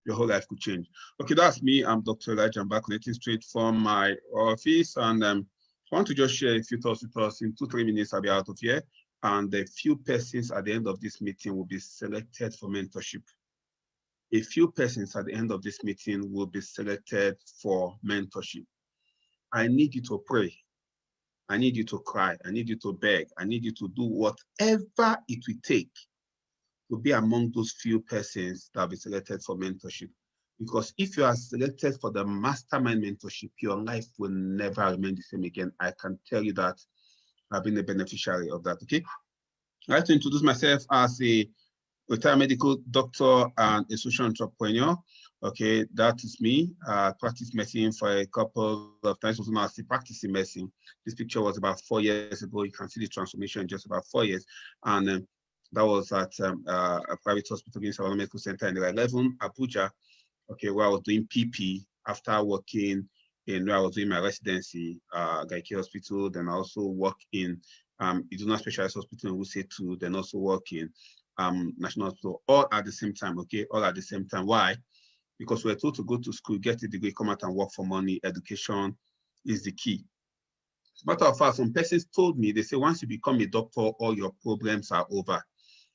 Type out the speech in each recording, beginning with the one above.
your whole life could change. Okay, that's me. I'm Dr. Elijah. I'm back connecting straight from my office, and I want to just share a few thoughts with us. In 2-3 minutes, I'll be out of here, and a few persons at the end of this meeting will be selected for mentorship. A few persons at the end of this meeting will be selected for mentorship. I need you to pray. I need you to cry. I need you to beg. I need you to do whatever it will take to be among those few persons that will be selected for mentorship. Because if you are selected for the mastermind mentorship, your life will never remain the same again. I can tell you that I've been a beneficiary of that, okay? I'd like to introduce myself as a retired medical doctor and a social entrepreneur. Okay, that is me. I practiced medicine for a couple of times. Also now I still practicing medicine. This picture was about 4 years ago. You can see the transformation in just about 4 years. And that was at a private hospital in Savannah Medical Center in 11, Abuja. Okay, where I was doing PP after working in where I was doing my residency, Gaiki Hospital. Then I also work in Iduna Specialized Hospital in Wuse 2. Then also work in National Hospital, all at the same time, okay? All at the same time. Why? Because we're told to go to school, get a degree, come out and work for money. Education is the key. As a matter of fact, some persons told me, they say, once you become a doctor, all your problems are over.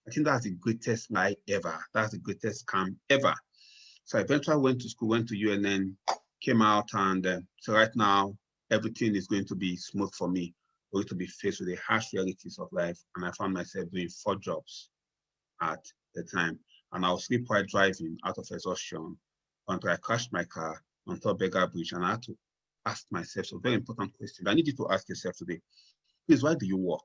I think that's the greatest lie ever. That's the greatest scam ever. So I eventually went to school, went to UNN, came out, and so right now, everything is going to be smooth for me. I'm going to be faced with the harsh realities of life. And I found myself doing 4 jobs at the time, and I was sleep while driving out of exhaustion until I crashed my car on top Beggar Bridge, and I had to ask myself a very important question. I need you to ask yourself today, please, why do you work?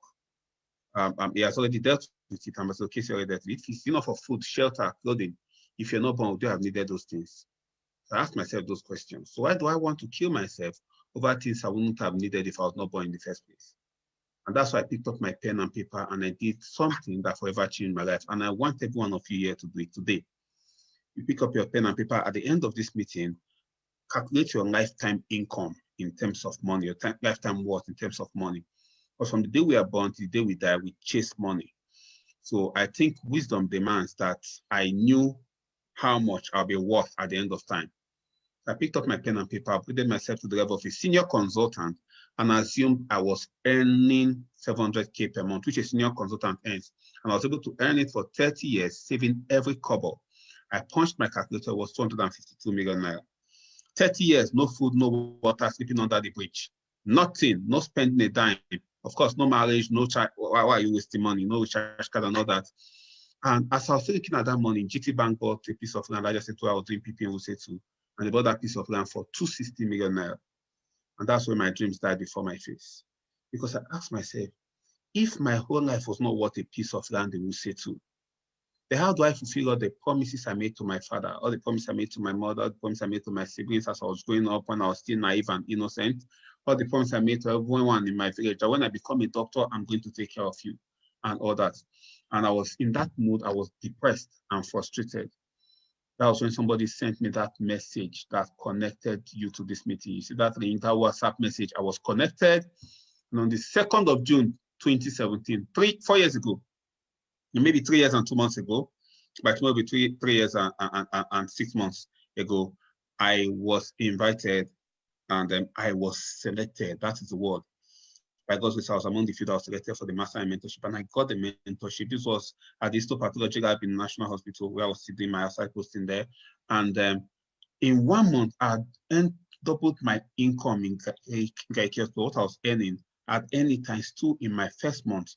He has already dealt with it, and was okay, so already dealt with it. If it's enough of food, shelter, clothing, if you're not born, would you have needed those things? So I asked myself those questions. So why do I want to kill myself over things I wouldn't have needed if I was not born in the first place? And that's why I picked up my pen and paper and I did something that forever changed my life. And I want every one of you here to do it today. You pick up your pen and paper at the end of this meeting, calculate your lifetime income in terms of money, your lifetime worth in terms of money. Because from the day we are born to the day we die, we chase money. So I think wisdom demands that I knew how much I'll be worth at the end of time. I picked up my pen and paper, upgraded myself to the level of a senior consultant, and assumed I was earning 700K per month, which a senior consultant earns. And I was able to earn it for 30 years, saving every kobo. I punched my calculator, it was 252 million naira. 30 years, no food, no water, sleeping under the bridge. Nothing, no spending a dime. Of course, no marriage, no child. Why are you wasting money? No recharge card and all that. And as I was looking at that money, GT Bank bought a piece of land. I just said, I was doing PP in Wuse 2. And they bought that piece of land for 260 million naira. And that's where my dreams died before my face. Because I asked myself, if my whole life was not worth a piece of land in Wuse 2, then how do I fulfill all the promises I made to my father, all the promises I made to my mother, the promises I made to my siblings as I was growing up when I was still naive and innocent, all the promises I made to everyone in my village, that when I become a doctor, I'm going to take care of you and all that. And I was in that mood, I was depressed and frustrated. That was when somebody sent me that message that connected you to this meeting. You see that link, that WhatsApp message, I was connected. And on the 2nd of June, 2017, 4 years ago, maybe 3 years and 2 months ago, but maybe 3 years and 6 months ago, I was invited and I was selected. That is the word. By God's grace, I was among the few that was selected for the master in mentorship, and I got the mentorship. This was at the histopathology lab in National Hospital, where I was still doing my outside posting there. And in 1 month, I doubled my income in Gaiki, what I was earning at any times 2 in my first month.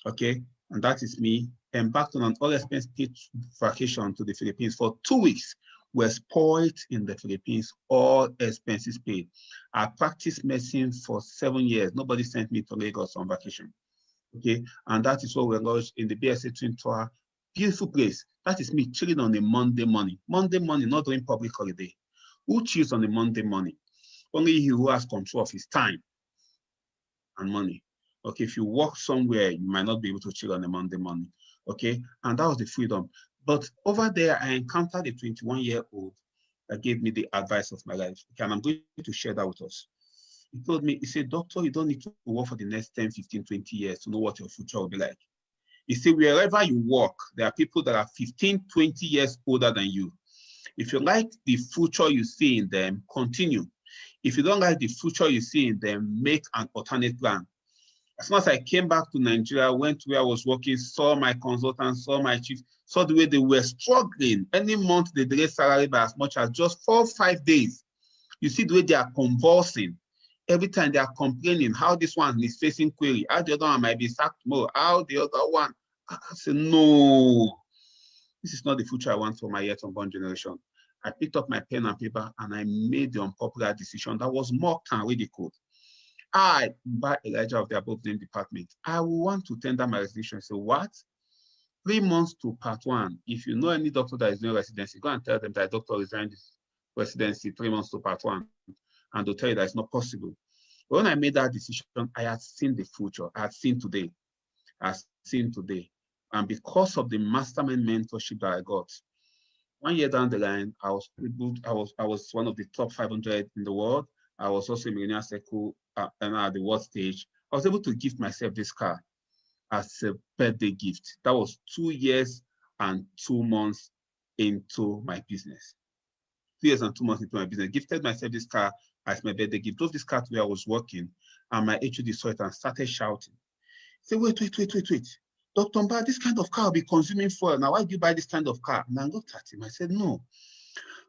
Okay, and that is me embarked on an all-expense paid vacation to the Philippines for 2 weeks. Were spoiled in the Philippines, all expenses paid. I practiced medicine for 7 years. Nobody sent me to Lagos on vacation. Okay, and that is what we lodged in the BSA Twin Tower. Beautiful place. That is me chilling on a Monday morning. Monday morning, not doing public holiday. Who chills on a Monday morning? Only he who has control of his time and money. Okay, if you work somewhere, you might not be able to chill on a Monday morning. Okay, and that was the freedom. But over there, I encountered a 21-year-old that gave me the advice of my life. Okay, and I'm going to share that with us. He told me, he said, doctor, you don't need to work for the next 10, 15, 20 years to know what your future will be like. He said, wherever you work, there are people that are 15, 20 years older than you. If you like the future you see in them, continue. If you don't like the future you see in them, make an alternate plan. As soon as I came back to Nigeria, went to where I was working, saw my consultants, saw my chief, saw the way they were struggling. Any month they delay salary by as much as just 4 or 5 days. You see the way they are convulsing. Every time they are complaining how this one is facing query, how the other one might be sacked more, how the other one. I said, no, this is not the future I want for my yet unborn generation. I picked up my pen and paper and I made the unpopular decision that was mocked and ridiculed. I, Mbah Elijah of the above named department, I want to tender my resignation. So what? 3 months to part 1. If you know any doctor that is doing residency, go and tell them that doctor resigned this residency 3 months to part 1. And they'll tell you that it's not possible. But when I made that decision, I had seen the future. I had seen today. And because of the mastermind mentorship that I got, 1 year down the line, I was one of the top 500 in the world. I was also a millionaire circle and at the world stage. I was able to gift myself this car as a birthday gift. That was 2 years and 2 months into my business. 2 years and 2 months into my business. Gifted myself this car as my birthday gift. Drove this car to where I was working, and my HOD saw it and started shouting. Say, wait. Dr. Mbah, this kind of car will be consuming fuel. Now, why do you buy this kind of car? And I looked at him. I said, no.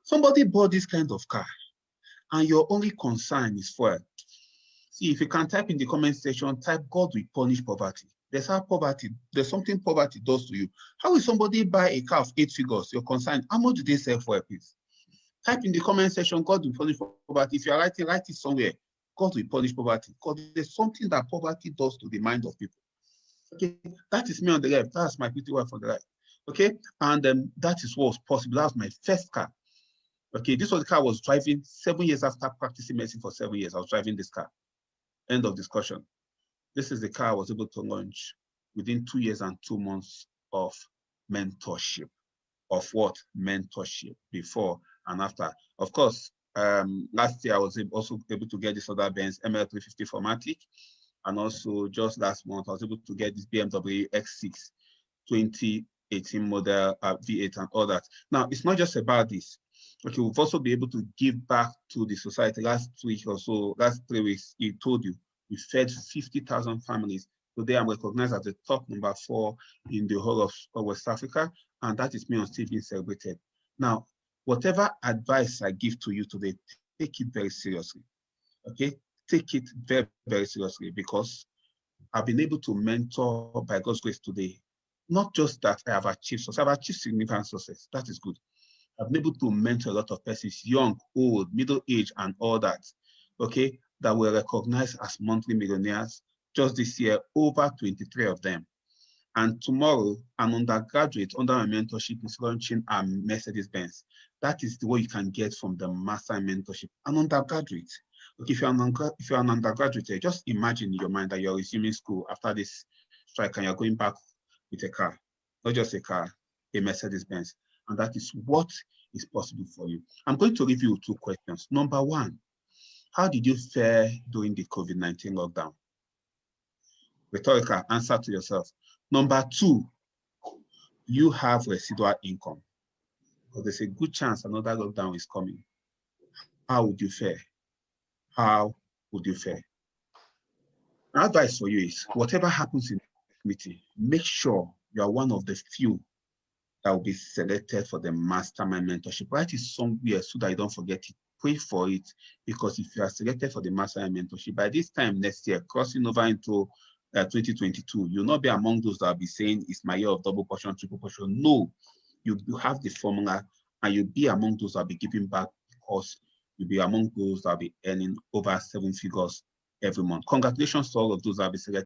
Somebody bought this kind of car, and your only concern is fuel. See, if you can type in the comment section, type God will punish poverty. There's something poverty does to you. How will somebody buy a car of 8 figures? Your concern, how much do they sell for, please? Type in the comment section, God will punish poverty. If you are writing, write it somewhere. God will punish poverty. Because there's something that poverty does to the mind of people. Okay, that is me on the left. That's my pretty wife on the right. Okay, and that is what was possible. That was my first car. Okay, this was the car I was driving 7 years after practicing medicine for 7 years. I was driving this car. End of discussion. This is the car I was able to launch within 2 years and 2 months of mentorship. Of what? Mentorship before and after. Of course, last year I was also able to get this other Benz ML350 Formatic. And also just last month, I was able to get this BMW X6 2018 model V8 and all that. Now, it's not just about this. Okay, we've also been able to give back to the society. Last 3 weeks, he told you, we fed 50,000 families. Today, I'm recognized as the top number 4 in the whole of West Africa, and that is me on still being celebrated. Now, whatever advice I give to you today, take it very seriously, okay? Take it very, very seriously, because I've been able to mentor by God's grace today. Not just that I have achieved success, I've achieved significant success. That is good. I've been able to mentor a lot of persons, young, old, middle age, and all that, okay, that were recognized as monthly millionaires. Just this year, over 23 of them. And tomorrow, an undergraduate under my mentorship is launching a Mercedes-Benz. That is the way you can get from the master mentorship. An undergraduate. Okay, if you're an undergraduate, just imagine in your mind that you're resuming school after this strike and you're going back with a car. Not just a car, a Mercedes-Benz. And that is what is possible for you. I'm going to give you 2 questions. Number 1, how did you fare during the COVID-19 lockdown? Rhetorical, answer to yourself. Number 2, you have residual income. Because there's a good chance another lockdown is coming. How would you fare? How would you fare? My advice for you is, whatever happens in the committee, make sure you are one of the few that will be selected for the mastermind mentorship. Write it somewhere so that you don't forget it. Pray for it, because if you are selected for the mastermind mentorship, by this time next year, crossing over into 2022, you'll not be among those that will be saying it's my year of double portion, triple portion. No, you have the formula, and you'll be among those that will be giving back, because you'll be among those that will be earning over 7 figures every month. Congratulations to all of those that will be selected.